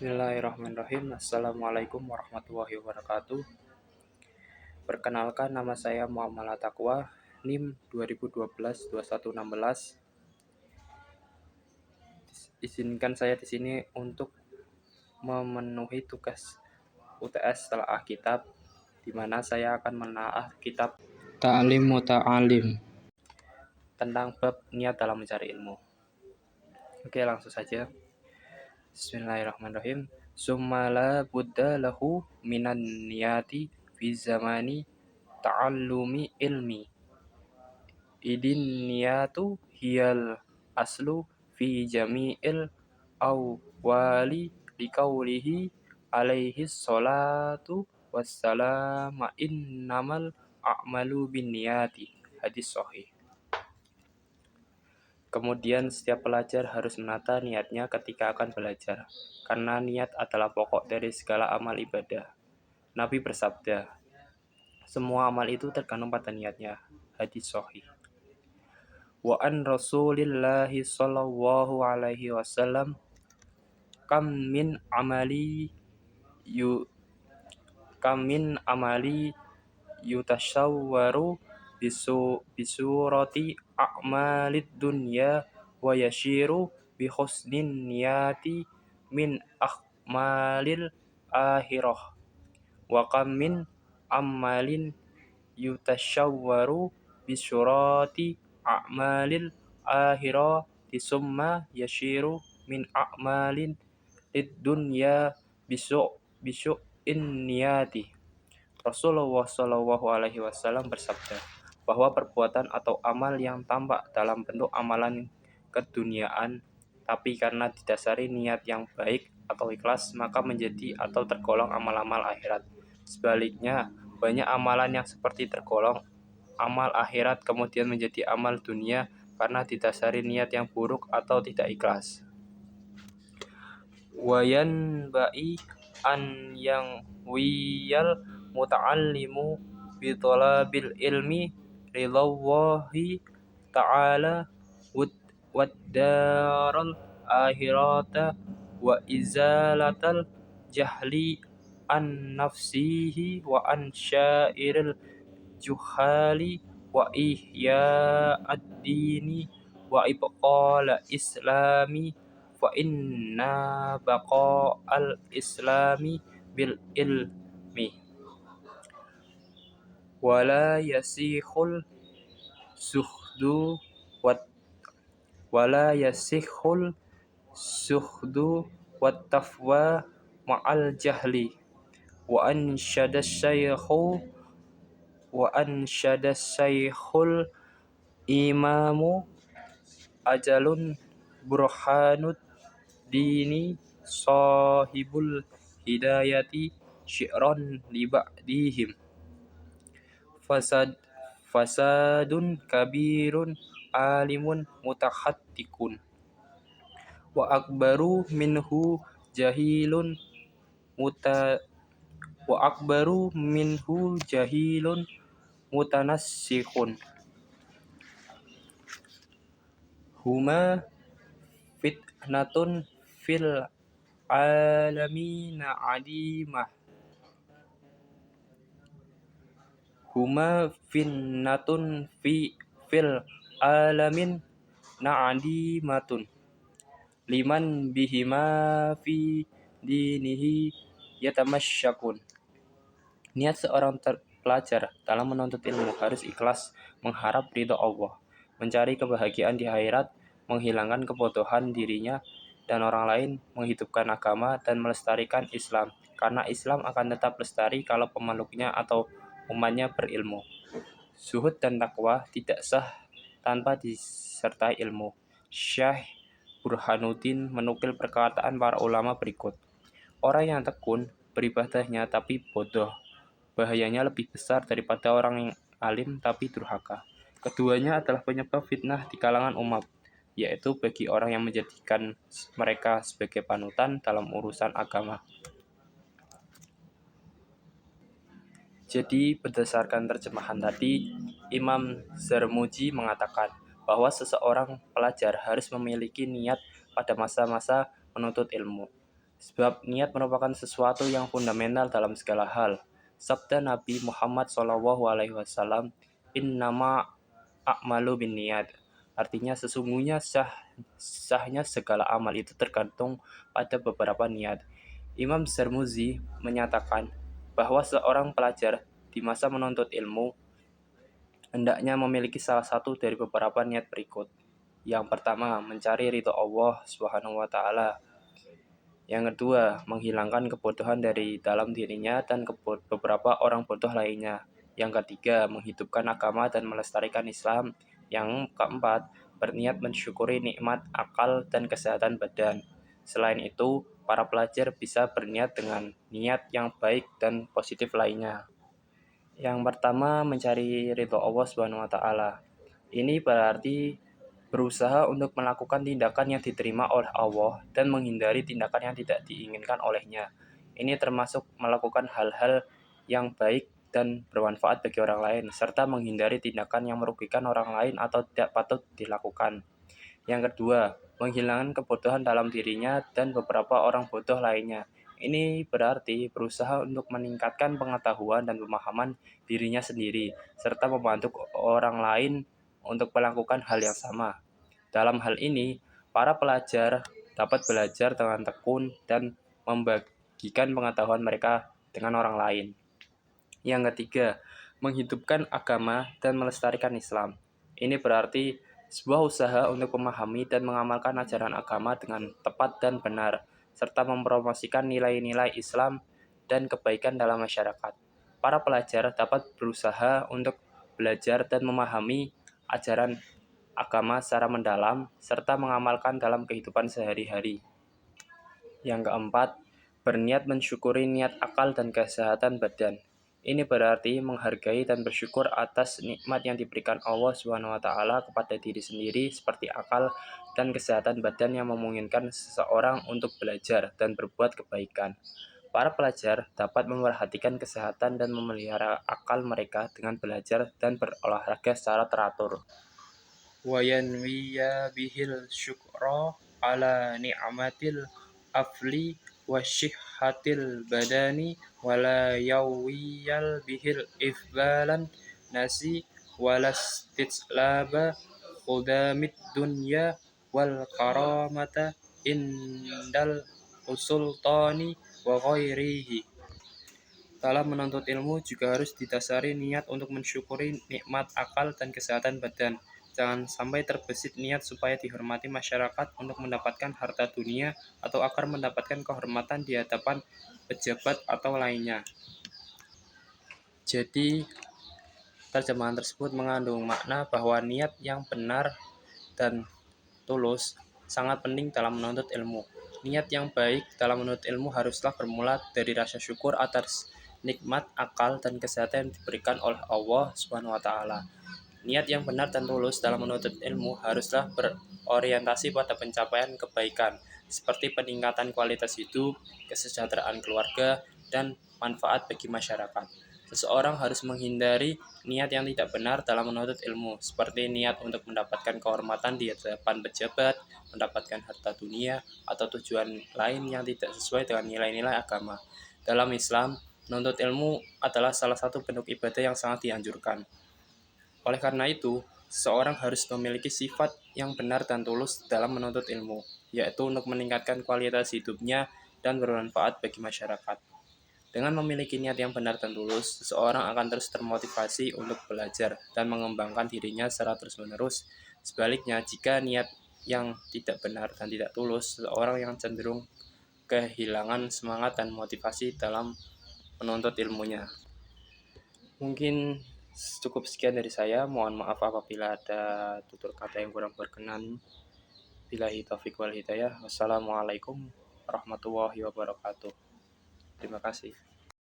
Bismillahirrahmanirrahim. Assalamualaikum warahmatullahi wabarakatuh. Perkenalkan, nama saya Muhammad Taqwa, NIM 2012-2116. Izinkan saya di sini untuk memenuhi tugas UTS Telaah Kitab, di mana saya akan menelaah kitab Ta'lim Muta'alim tentang bab niat dalam mencari ilmu. Oke, langsung saja. Bismillahirrahmanirrahim. Summa la budda lahu minan niyati fi zamani ta'allumi ilmi. Idin niyatu hiyal aslu fi jami'il awwali liqaulihi alaihi salatu wassalamu innamal a'malu binniyati. Hadis sahih. Kemudian setiap pelajar harus menata niatnya ketika akan belajar, karena niat adalah pokok dari segala amal ibadah. Nabi bersabda, semua amal itu tergantung pada niatnya. Hadis sahih. Wa an Rasulillahi sallallahu alaihi wasallam kam min amali yutashawwaru bisurati a'malid dunya wa yashiru bi husnin niyati min akmalil akhirah wa kam min amalin yutashawwaru bisurati a'malil akhirah summa yashiru min a'malin lid dunya bisu niyati. Rasulullah Shallallahu Alaihi Wasallam bersabda bahwa perbuatan atau amal yang tampak dalam bentuk amalan keduniaan, tapi karena didasari niat yang baik atau ikhlas, maka menjadi atau tergolong amal-amal akhirat. Sebaliknya, banyak amalan yang seperti tergolong amal akhirat kemudian menjadi amal dunia karena didasari niat yang buruk atau tidak ikhlas. Wayan ba'i an yang wiyal muta'allimu bi talabil ilmi ridallahi ta'ala wad daral akhirata wa izalatal jahli an nafsihi wa an syairil juhali wa ihya ad-dini wa ibqala islami fa inna baqa al-islami bil ilmi wala yasihul suhdu wat tafwa ma'al jahli wa ansyada syaikhul imamu ajalun burhanud dini sahibul hidayati syi'ran li ba'dihim fasadun kabirun alimun mutahattikun wa akbaru minhu jahilun mutanassikhun huma fitnatun fil alamina adimah fil alamin na'adimatun liman bihima fi dinihi yatamasyakun. Niat seorang pelajar dalam menuntut ilmu harus ikhlas, mengharap ridha Allah, mencari kebahagiaan di akhirat, menghilangkan kebodohan dirinya dan orang lain, menghidupkan agama dan melestarikan Islam, karena Islam akan tetap lestari kalau pemeluknya atau umatnya berilmu. Zuhud dan takwa tidak sah tanpa disertai ilmu. Syekh Burhanuddin menukil perkataan para ulama berikut. Orang yang tekun beribadahnya tapi bodoh, bahayanya lebih besar daripada orang yang alim tapi durhaka. Keduanya adalah penyebab fitnah di kalangan umat, yaitu bagi orang yang menjadikan mereka sebagai panutan dalam urusan agama. Jadi berdasarkan terjemahan tadi, Imam Zarmuji mengatakan bahwa seseorang pelajar harus memiliki niat pada masa-masa menuntut ilmu. Sebab niat merupakan sesuatu yang fundamental dalam segala hal. Sabda Nabi Muhammad SAW, "Innama a'malu binniyat." Artinya sesungguhnya sahnya segala amal itu tergantung pada beberapa niat. Imam Zarmuzi menyatakan bahwa seorang pelajar di masa menuntut ilmu hendaknya memiliki salah satu dari beberapa niat berikut. Yang pertama, mencari ridho Allah Subhanahu wa taala. Yang kedua, menghilangkan kebodohan dari dalam dirinya dan beberapa orang bodoh lainnya. Yang ketiga, menghidupkan agama dan melestarikan Islam. Yang keempat, berniat mensyukuri nikmat akal dan kesehatan badan. Selain itu, para pelajar bisa berniat dengan niat yang baik dan positif lainnya. Yang pertama, mencari ridho Allah Subhanahu wa taala. Ini berarti berusaha untuk melakukan tindakan yang diterima oleh Allah dan menghindari tindakan yang tidak diinginkan olehnya. Ini termasuk melakukan hal-hal yang baik dan bermanfaat bagi orang lain, serta menghindari tindakan yang merugikan orang lain atau tidak patut dilakukan. Yang kedua, menghilangkan kebodohan dalam dirinya dan beberapa orang bodoh lainnya. Ini berarti berusaha untuk meningkatkan pengetahuan dan pemahaman dirinya sendiri, serta membantu orang lain untuk melakukan hal yang sama. Dalam hal ini, para pelajar dapat belajar dengan tekun dan membagikan pengetahuan mereka dengan orang lain. Yang ketiga, menghidupkan agama dan melestarikan Islam. Ini berarti sebuah usaha untuk memahami dan mengamalkan ajaran agama dengan tepat dan benar, serta mempromosikan nilai-nilai Islam dan kebaikan dalam masyarakat. Para pelajar dapat berusaha untuk belajar dan memahami ajaran agama secara mendalam, serta mengamalkan dalam kehidupan sehari-hari. Yang keempat, berniat mensyukuri niat akal dan kesehatan badan. Ini berarti menghargai dan bersyukur atas nikmat yang diberikan Allah SWT kepada diri sendiri seperti akal dan kesehatan badan yang memungkinkan seseorang untuk belajar dan berbuat kebaikan. Para pelajar dapat memperhatikan kesehatan dan memelihara akal mereka dengan belajar dan berolahraga secara teratur. وَيَنْوِيَ بِهِ الشُّكْرَ عَلَى نِعْمَةِ الْأَفْلِ وَصِحَّةِ الْبَدَنِ وَلَا يَوِيَ بِهِ الْإِفْضَالَ النَّاسِ وَلَا اسْتِسْلَابَ خُدَامِ الدُّنْيَا وَالْكَرَامَةَ عِنْدَ السُّلْطَانِ وَغَيْرِهِ. Dalam menuntut ilmu juga harus didasari niat untuk mensyukuri nikmat akal dan kesehatan badan. Jangan sampai terbesit niat supaya dihormati masyarakat untuk mendapatkan harta dunia atau agar mendapatkan kehormatan di hadapan pejabat atau lainnya. Jadi, terjemahan tersebut mengandung makna bahwa niat yang benar dan tulus sangat penting dalam menuntut ilmu. Niat yang baik dalam menuntut ilmu haruslah bermula dari rasa syukur atas nikmat akal dan kesehatan yang diberikan oleh Allah Subhanahu wa taala. Niat yang benar dan tulus dalam menuntut ilmu haruslah berorientasi pada pencapaian kebaikan, seperti peningkatan kualitas hidup, kesejahteraan keluarga, dan manfaat bagi masyarakat. Seseorang harus menghindari niat yang tidak benar dalam menuntut ilmu, seperti niat untuk mendapatkan kehormatan di hadapan pejabat, mendapatkan harta dunia, atau tujuan lain yang tidak sesuai dengan nilai-nilai agama. Dalam Islam, menuntut ilmu adalah salah satu bentuk ibadah yang sangat dianjurkan. Oleh karena itu, seseorang harus memiliki sifat yang benar dan tulus dalam menuntut ilmu, yaitu untuk meningkatkan kualitas hidupnya dan bermanfaat bagi masyarakat. Dengan memiliki niat yang benar dan tulus, seseorang akan terus termotivasi untuk belajar dan mengembangkan dirinya secara terus-menerus. Sebaliknya, jika niat yang tidak benar dan tidak tulus, seseorang yang cenderung kehilangan semangat dan motivasi dalam menuntut ilmunya. Mungkin cukup sekian dari saya. Mohon maaf apabila ada tutur kata yang kurang berkenan. Billahi taufiq wal hidayah. Wassalamualaikum warahmatullahi wabarakatuh. Terima kasih.